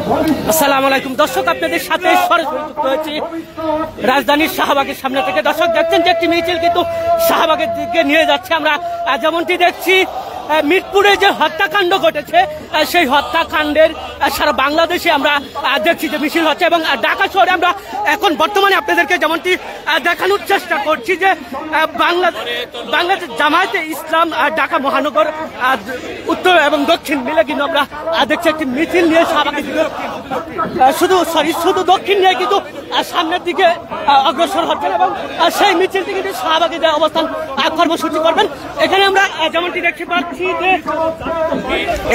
আসসালামু আলাইকুম দর্শক, আপনাদের সাথে সরাসরি যুক্ত হয়েছি রাজধানীর শাহবাগের সামনে থেকে। দর্শক দেখছেন যে একটি মিছিল কিন্তু শাহবাগের দিকে নিয়ে যাচ্ছে। আমরা যেমনটি দেখছি মিরপুরে যে হত্যাকাণ্ড ঘটেছে সেই হত্যাকাণ্ডের সারা বাংলাদেশে আমরা দেখছি যে মিছিল হচ্ছে, এবং ঢাকা শহরে আমরা এখন বর্তমানে আপনাদেরকে যেমনটি দেখানোর চেষ্টা করছি যে বাংলাদেশ জামায়াতে ইসলাম ঢাকা মহানগর উত্তর এবং দক্ষিণ মিলে কিন্তু আমরা দেখছি একটি মিছিল নিয়ে শাহবাগের দিকে শুধু দক্ষিণ নিয়ে কিন্তু সামনের দিকে অগ্রসর হচ্ছেন, এবং সেই মিছিলটি কিন্তু শাহবাগে যে অবস্থান কর্মসূচি করবেন। এখানে আমরা যেমনটি দেখতে পাচ্ছি যে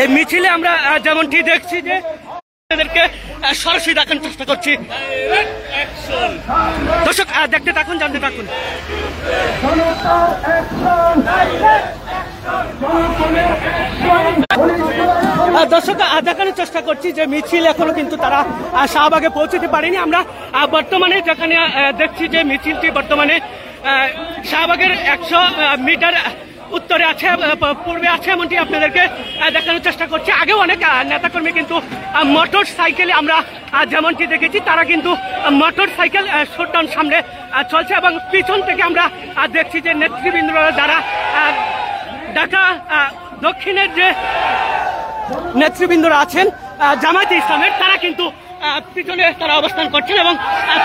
এই মিছিলে আমরা যেমনটি দেখছি যে আপনাদেরকে সরাসরি দেখানোর চেষ্টা করছি। দর্শক দেখতে থাকুন, জানতে থাকুন। দর্শক দেখানোর চেষ্টা করছি যে মিছিল এখনো কিন্তু তারা শাহবাগে পৌঁছতে পারেনি। আমরা বর্তমানে যেখানে দেখছি যে মিছিলটি বর্তমানে শাহবাগের 100 মিটার উত্তরে আছে, পূর্বে আছে, এমনটি আপনাদেরকে দেখানোর চেষ্টা করছি। আগেও অনেক নেতাকর্মী কিন্তু মোটর সাইকেলে আমরা যেমনটি দেখেছি, তারা কিন্তু মোটর সাইকেল শোডাউন সামনে চলছে, এবং পিছন থেকে আমরা দেখছি যে নেতৃবৃন্দরা যারা ঢাকা দক্ষিণের যে নেতৃবৃন্দরা আছেন জামায়াতে ইসলামের, তারা কিন্তু পিছনে তারা অবস্থান করছেন, এবং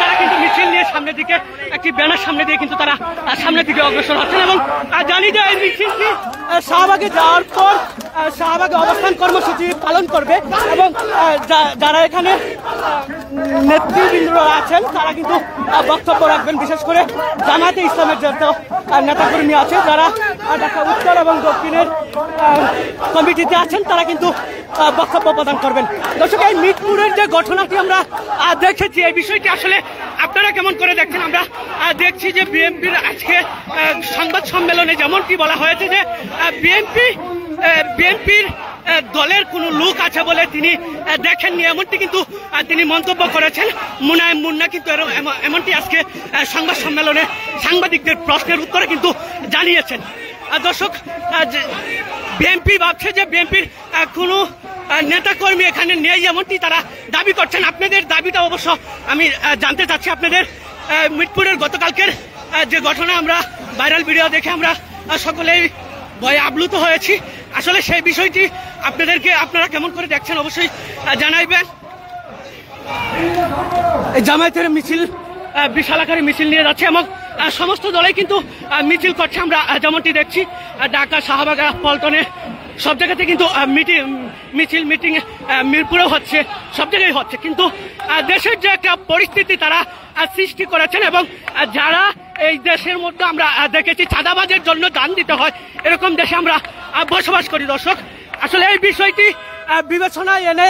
তারা কিন্তু মিছিল নিয়ে সামনের দিকে একটি ব্যানার সামনে দিয়ে কিন্তু তারা সামনের দিকে অগ্রসর হচ্ছেন। এবং জানি যে এই মিছিলটি শাহবাগে যাওয়ার পর শাহবাগে অবস্থান কর্মসূচি পালন করবে, এবং যারা এখানে নেতৃবৃন্দরা আছেন তারা কিন্তু বক্তব্য রাখবেন। বিশেষ করে জামায়াতে ইসলামের যত নেতাকর্মী আছে যারা ঢাকা উত্তর এবং দক্ষিণের কমিটিতে আছেন, তারা কিন্তু বক্তব্য প্রদান করবেন। দর্শক, এই মিরপুরের যে ঘটনাটি আমরা দেখেছি, এই বিষয়টি আসলে আপনারা কেমন করে দেখছেন? আমরা দেখছি যে বিএনপির আজকে সংবাদ সম্মেলনে যেমনটি বলা হয়েছে যে বিএনপির দলের কোনো লোক আছে বলে তিনি দেখেননি, এমনটি কিন্তু তিনি মন্তব্য করেছেন। মুনায়েম মুন্না কিন্তু এমনটি আজকে সংবাদ সম্মেলনে সাংবাদিকদের প্রশ্নের উত্তরে কিন্তু জানিয়েছেন। দর্শক, বিএনপি ভাবছে যে বিএনপির কোনো নেতাকর্মী এখানে নেই, এমনটি তারা দাবি করছেন। আপনাদের দাবিটা অবশ্য আমি জানতে চাচ্ছি। আপনাদের মিরপুরের গতকালকের যে ঘটনা, আমরা ভাইরাল ভিডিও দেখে আমরা সকলেই ভয়ে আপ্লুত হয়েছি। আসলে সেই বিষয়টি আপনারা কেমন করে দেখছেন অবশ্যই জানাইবেন। জামায়াতের মিছিল বিশাল আকারে মিছিল নিয়ে যাচ্ছে, এবং সমস্ত দলেই কিন্তু মিছিল করছে। আমরা যেমনটি দেখছি ঢাকা, শাহবাগ, পল্টনে সব জায়গাতে কিন্তু মিটিং মিরপুরেও হচ্ছে, সব জায়গায় হচ্ছে। কিন্তু দেশের যে একটা পরিস্থিতি তারা সৃষ্টি করেছেন, এবং যারা এই দেশের মধ্যে আমরা দেখেছি চাঁদাবাজের জন্য দান দিতে হয়, এরকম দেশে আমরা বসবাস করি। দর্শক, আসলে এই বিষয়টি বিবেচনায় এনে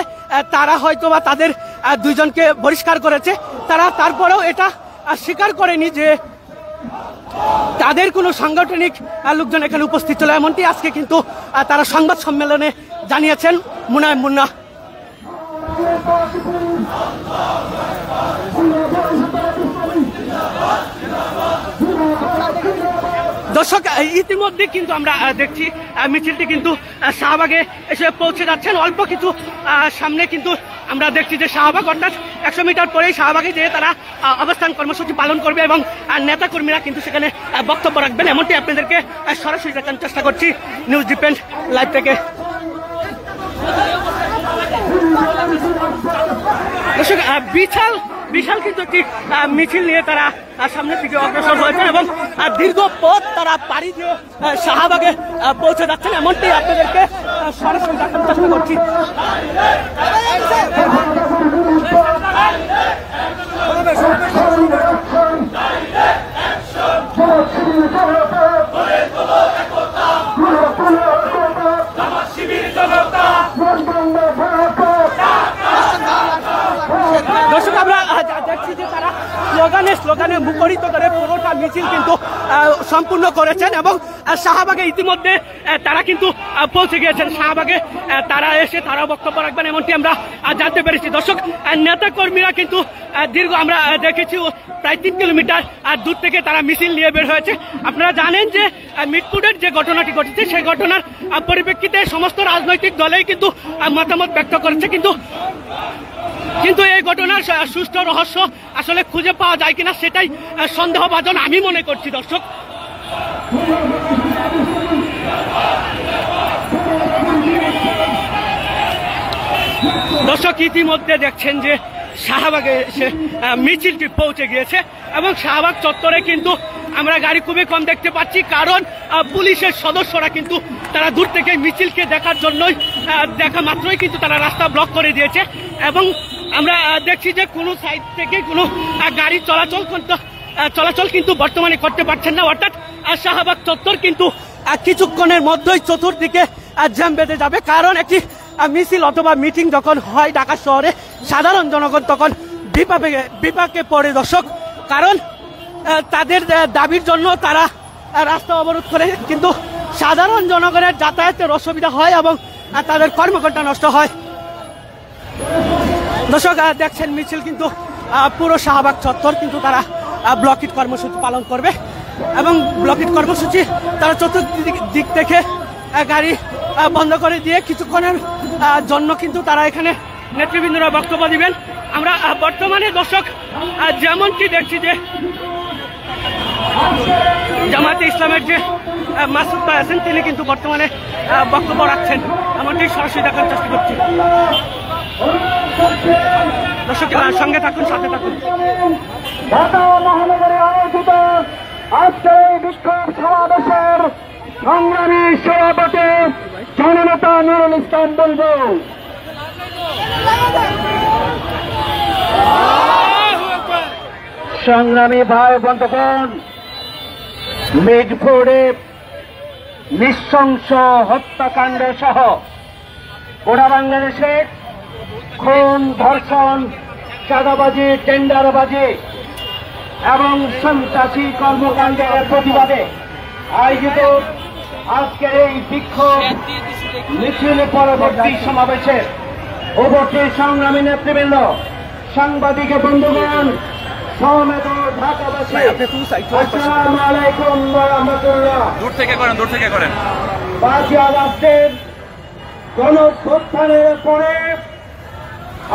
তারা হয়তো বা তাদের দুইজনকে বহিষ্কার করেছে। তারা তারপরেও এটা স্বীকার করেনি যে তাদের কোনো সাংগঠনিক লোকজন এখানে উপস্থিত ছিল, এমনটি আজকে কিন্তু তারা সংবাদ সম্মেলনে জানিয়েছেন মুনায়েম মুন্না। দর্শক, ইতিমধ্যে কিন্তু আমরা দেখছি মিছিলটি কিন্তু শাহবাগে এসে পৌঁছে যাচ্ছেন। অল্প কিছু সামনে কিন্তু আমরা দেখছি যে শাহবাগ, অর্থাৎ 100 মিটার পরেই শাহবাগে যেয়ে তারা অবস্থান কর্মসূচি পালন করবে, এবং নেতাকর্মীরা কিন্তু সেখানে বক্তব্য রাখবেন, এমনটি আপনাদেরকে সরাসরি দেখানোর চেষ্টা করছি নিউজ ডিপেন্ড লাইভ থেকে। দর্শক, বিশাল কিন্তু একটি মিছিল নিয়ে তারা সামনের দিকে অগ্রসর হয়েছেন, এবং দীর্ঘ পথ তারা পাড়ি দিয়ে শাহবাগে পৌঁছে যাচ্ছেন, এমনটি আপনাদেরকে সরাসরি দেখানোর চেষ্টা করছি। দর্শক, আমরা দেখছি যে তারা স্লোগানে মুখরিত করে পুরোটা মিছিল কিন্তু সম্পূর্ণ করেছেন, এবং শাহবাগে ইতিমধ্যে তারা কিন্তু পৌঁছে গিয়েছেন। শাহবাগে তারা এসে তারা বক্তব্য রাখবেন, এমনটি আমরা জানতে পেরেছি। দর্শক, নেতা কর্মীরা কিন্তু দীর্ঘ আমরা দেখেছি প্রায় 3 কিলোমিটার দূর থেকে তারা মিছিল নিয়ে বের হয়েছে। আপনারা জানেন যে মিরপুরের যে ঘটনাটি ঘটেছে সেই ঘটনার পরিপ্রেক্ষিতে সমস্ত রাজনৈতিক দলেই কিন্তু মতামত ব্যক্ত করেছে, কিন্তু কিন্তু এই ঘটনার সুষ্ঠু রহস্য আসলে খুঁজে পাওয়া যায় কিনা সেটাই সন্দেহভাজন আমি মনে করছি। দর্শক ইতিমধ্যে দেখছেন যে শাহবাগে মিছিলটি পৌঁছে গিয়েছে এবং শাহবাগ চত্বরে কিন্তু আমরা গাড়ি খুবই কম দেখতে পাচ্ছি, কারণ পুলিশের সদস্যরা কিন্তু তারা দূর থেকে মিছিলকে দেখার জন্যই দেখা মাত্রই কিন্তু তারা রাস্তা ব্লক করে দিয়েছে এবং আমরা দেখছি যে কোনো সাইড থেকে কোনো গাড়ি চলাচল কিন্তু বর্তমানে করতে পারছেন না। অর্থাৎ শাহবাগ চত্বর কিন্তু কিছুক্ষণের মধ্যেই চতুর্দিকে জ্যাম বেঁধে যাবে, কারণ একটি মিছিল অথবা মিটিং যখন হয় ঢাকা শহরে সাধারণ জনগণ তখন বিপাকে পড়ে দর্শক, কারণ তাদের দাবির জন্য তারা রাস্তা অবরোধ করে, কিন্তু সাধারণ জনগণের যাতায়াতের অসুবিধা হয় এবং তাদের কর্মঘণ্টা নষ্ট হয়। দর্শক দেখছেন মিছিল কিন্তু পুরো শাহবাগ চত্বর কিন্তু তারা ব্লকেট কর্মসূচি পালন করবে এবং ব্লকেট কর্মসূচি তারা চতুর্দিক থেকে গাড়ি বন্ধ করে দিয়ে কিছুক্ষণের জন্য কিন্তু তারা এখানে নেতৃবৃন্দরা বক্তব্য দিবেন। আমরা বর্তমানে দর্শক যেমনটি দেখছি যে জামায়াতে ইসলামের যে মাসুদ ভাই আছেন তিনি কিন্তু বর্তমানে বক্তব্য রাখছেন, এমনটি সরাসরি দেখার চেষ্টা করছি। দর্শক সঙ্গে থাকুন, সাথে থাকুন। ঢাকা মহানগরে আয়োজিত আজকের এই বিক্ষোভ সমাবেশের সংগ্রামী সভাপতি জননেতা নুরুল ইসলাম বলবো। সংগ্রামী ভাই বন্ধুগণ, মিরপুরে নৃশংস হত্যাকাণ্ড সহ গোটা বাংলাদেশে খুন, ধর্ষণ, চাঁদাবাজি, টেন্ডারবাজি এবং সন্ত্রাসী কর্মকাণ্ডের প্রতিবাদে আয়োজিত আজকের এই বিক্ষোভ মিছিল পরবর্তী সমাবেশে উপস্থিত সংগ্রামী নেতৃবৃন্দ, সাংবাদিক বন্ধুগণ, সমবেত ঢাকাবাসী, আসসালামু আলাইকুম ওয়া রাহমাতুল্লাহ। দূর থেকে করেন। 5 আগস্টের গণঅভ্যুত্থানের পরে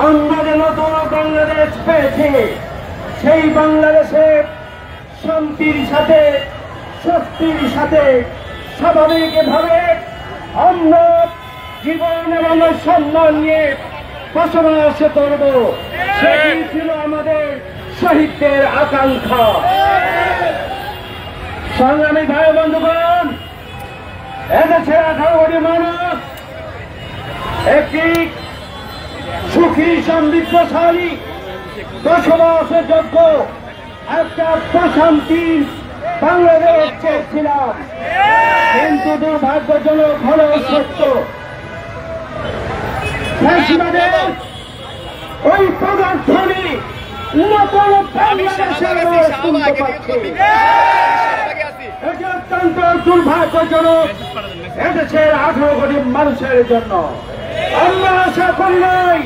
আমরা যে নতুন বাংলাদেশ পেয়েছি, সেই বাংলাদেশে শান্তির সাথে, স্বস্তির সাথে, স্বাভাবিকভাবে আমরা জীবন এবং সম্মান নিয়ে বসবাস করব, সেটি ছিল আমাদের শহীদদের আকাঙ্ক্ষা। সংগ্রামী ভাই বন্ধুগণ, এদেশে 18 কোটি মানুষ একটি সুখী, সমৃদ্ধশালী, বসবাসের যোগ্য একটা প্রশান্তি বাংলাদেশ চেয়েছিলাম, কিন্তু দুর্ভাগ্যজনক হলো সত্য, ওই প্রদর্শনী নতুন বাংলাদেশের এটি অত্যন্ত দুর্ভাগ্যজনক এদেশের 18 কোটি মানুষের জন্য। আমরা আশা করি নাই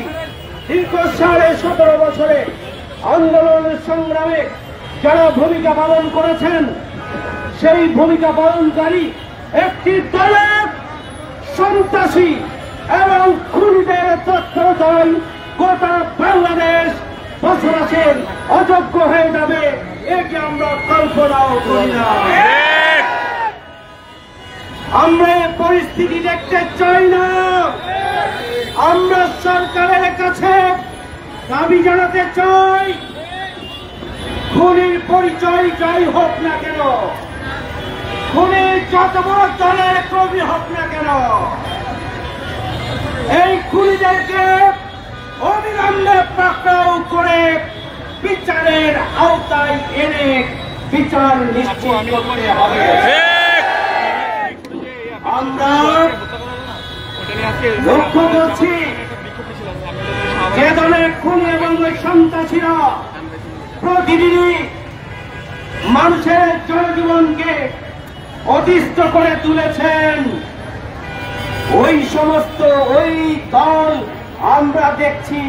দীর্ঘ 17.5 বছরে আন্দোলনের সংগ্রামে যারা ভূমিকা পালন করেছেন, সেই ভূমিকা পালনকারী একটি দলের সন্ত্রাসী এবং খুনিদের তৎপরতায় গোটা বাংলাদেশ বসবাসের অযোগ্য হয়ে যাবে, এটি আমরা কল্পনাও করি না। আমরা এই পরিস্থিতি দেখতে চাই না। আমরা সরকারের কাছে দাবি জানাতে চাই, খুনির পরিচয় যাই হোক না কেন, খুনির যত বড় দলের কর্মী হোক না কেন, এই খুনিদেরকে অবিলম্বে পাকড়াও করে বিচারের আওতায় এনে বিচার নিশ্চিত করতে হবে। আমরা লক্ষ্য করছি যে দলের খুনি এবং সন্ত্রাসীরা প্রতিদিনই মানুষের জনজীবনকে অতিষ্ঠ করে তুলেছেন, ওই সমস্ত ওই দল আমরা দেখছি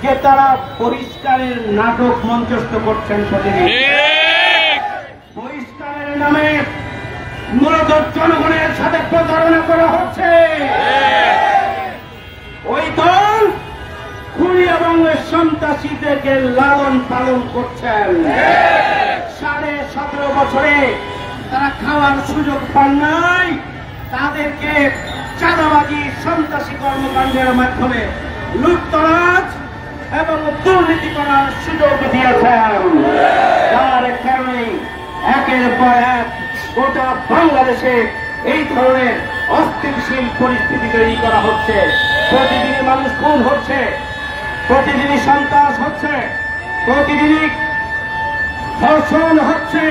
যে তারা বহিষ্কারের নাটক মঞ্চস্থ করছেন প্রতিদিন। বহিষ্কারের নামে মূলত জনগণের সাথে প্রতারণা করা হচ্ছে। ওই দল খুনি এবং সন্ত্রাসীদেরকে লালন পালন করছেন। 17.5 বছরে তারা খাওয়ার সুযোগ পান নাই, তাদেরকে চাঁদাবাজি সন্ত্রাসী কর্মকাণ্ডের মাধ্যমে লুটতরাজ এবং দুর্নীতি করার সুযোগ দিয়েছেন। যার কারণে একের পর এক গোটা বাংলাদেশে এই ধরনের অস্থিতিশীল পরিস্থিতি তৈরি করা হচ্ছে। প্রতিদিনই মানুষ খুন হচ্ছে, প্রতিদিনই সন্ত্রাস হচ্ছে, প্রতিদিনই ধর্ষণ হচ্ছে,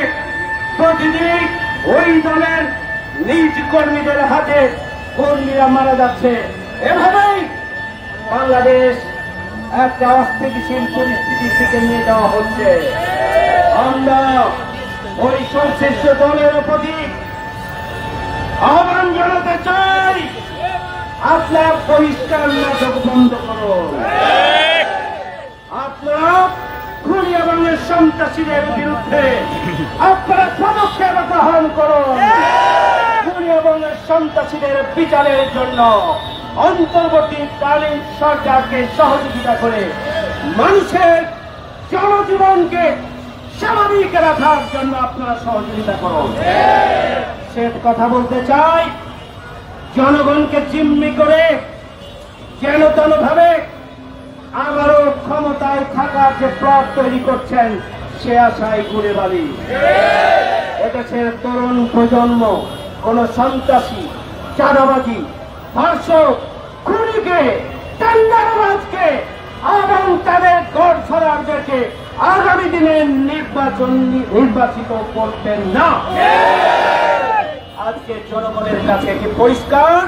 প্রতিদিনই ওই দলের নিজ কর্মীদের হাতে কর্মীরা মারা যাচ্ছে। এভাবেই বাংলাদেশ একটা অস্থিতিশীল পরিস্থিতির দিকে নিয়ে যাওয়া হচ্ছে। আমরা ওই সংশ্লিষ্ট দলের প্রতি আহ্বান জানাতে চাই, আপনার বহিষ্কার নাটক বন্ধ করুন। আপনারা খুনি এবং সন্ত্রাসীদের বিরুদ্ধে আপনারা পদক্ষেপ গ্রহণ করুন। খুনি এবং সন্ত্রাসীদের বিচারের জন্য অন্তর্বর্তীকালীন সরকারকে সহযোগিতা করে মানুষের জনজীবনকে স্বাভাবিক রাখার জন্য আপনারা সহযোগিতা করুন। সে কথা বলতে চাই, জনগণকে জিম্মি করে যেন তেনভাবে আবারও ক্ষমতায় থাকার যে প্লট তৈরি করছেন, সে আশায় ঘুরে বালি। এদেশের তরুণ প্রজন্ম কোন সন্ত্রাসী, চাঁদাবাজি, ধর্ষক, খুনিকে, টেন্ডারবাজকে এবং তাদের গডফাদারদেরকে আগামী দিনে নির্বাচিত করতেন না। আজকে জনগণের কাছে কি পরিষ্কার,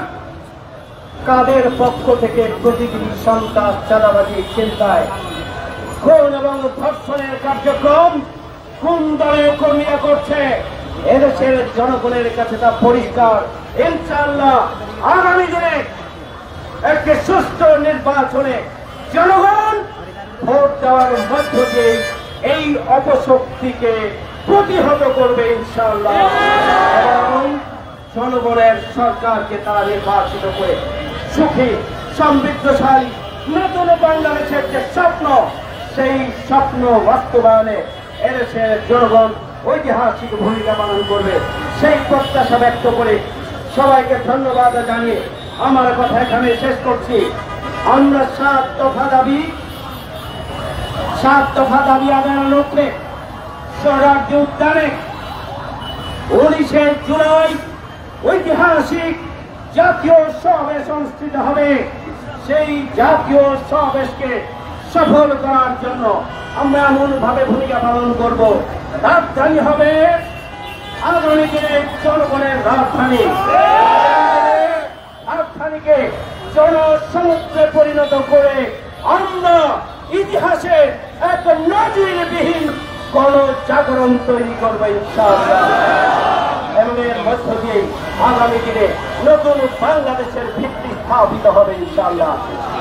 কাদের পক্ষ থেকে প্রতিদিন সন্ত্রাস, চাঁদাবাজি, চিন্তায়, খুন এবং ধর্ষণের কার্যক্রম কোন দলের কর্মীরা করছে? এদেশের জনগণের কাছে তা পরিষ্কার। ইনশাআল্লাহ আগামী দিনে একটি সুষ্ঠু নির্বাচনে জনগণ ভোট দেওয়ার মধ্য দিয়ে এই অপশক্তিকে প্রতিহত করবে ইনশাআল্লাহ, এবং জনগণের সরকারকে তারা নির্বাচিত করে সুখী, সমৃদ্ধশালী নতুন বাংলাদেশের যে স্বপ্ন, সেই স্বপ্ন বাস্তবায়নে এদেশের জনগণ ঐতিহাসিক ভূমিকা পালন করবে, সেই প্রত্যাশা ব্যক্ত করে সবাইকে ধন্যবাদ জানিয়ে আমার কথা এখানে শেষ করছি। আমরা 7 দফা দাবি আদায়ের লক্ষ্যে স্বরাজ্য উদ্যানে 19শে জুলাই ঐতিহাসিক জাতীয় সমাবেশ অনুষ্ঠিত হবে। সেই জাতীয় সমাবেশকে সফল করার জন্য আমরা এমনভাবে ভূমিকা পালন করব, রাজধানী হবে আগামী দিনে জনগণের রাজধানী। রাজধানীকে জনসমুদ্রে পরিণত করে আমরা ইতিহাসে এক নজিরবিহীন গণজাগরণ তৈরি করবো ইনশাআল্লাহ, এবং এর মধ্য দিয়ে আগামী দিনে নতুন বাংলাদেশের ভিত্তি স্থাপিত হবে ইনশাআল্লাহ।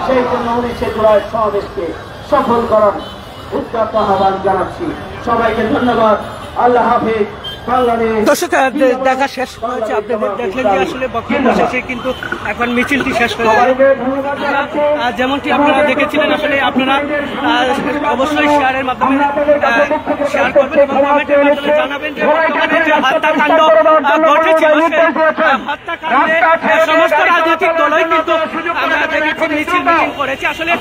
সেই জন্য 19শে জুলাই সমাবেশকে সফল করার উদ্যত আহ্বান জানাচ্ছি। সবাইকে ধন্যবাদ। আল্লাহ হাফেজ। দর্শক, দেখা শেষ হয়েছে। আপনাদের দেখলেন যে আসলে বক্তব্য শেষে কিন্তু এখন মিছিলটি শেষ হয়েছে। যেমনটি আপনারা দেখেছিলেন, আসলে আপনারা অবশ্যই শেয়ারের মাধ্যমে শেয়ার করবেন এবং কমেন্টের মাধ্যমে জানাবেন যে বর্তমানে যে হত্যাকাণ্ড ঘটেছিল, সেই হত্যাকাণ্ডে সমস্ত রাজনৈতিক দলই কিন্তু আমরা দেখেছি মিছিল মিটিং করেছে। আসলে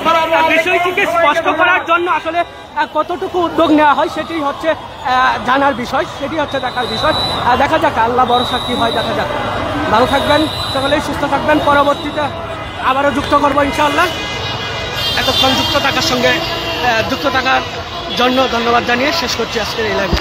বিষয়টিকে স্পষ্ট করার জন্য আসলে কতটুকু উদ্যোগ নেওয়া হয় সেটি হচ্ছে জানার বিষয়, সেটি হচ্ছে দেখার বিষয়। দেখা যাক, আল্লাহ ভরসা কি হয়, দেখা যাক। ভালো থাকবেন, সকলেই সুস্থ থাকবেন। পরবর্তীতে আবারও যুক্ত করবো ইনশাআল্লাহ। এতক্ষণ যুক্ত থাকার জন্য ধন্যবাদ জানিয়ে শেষ করছি আজকের এই লাইভ।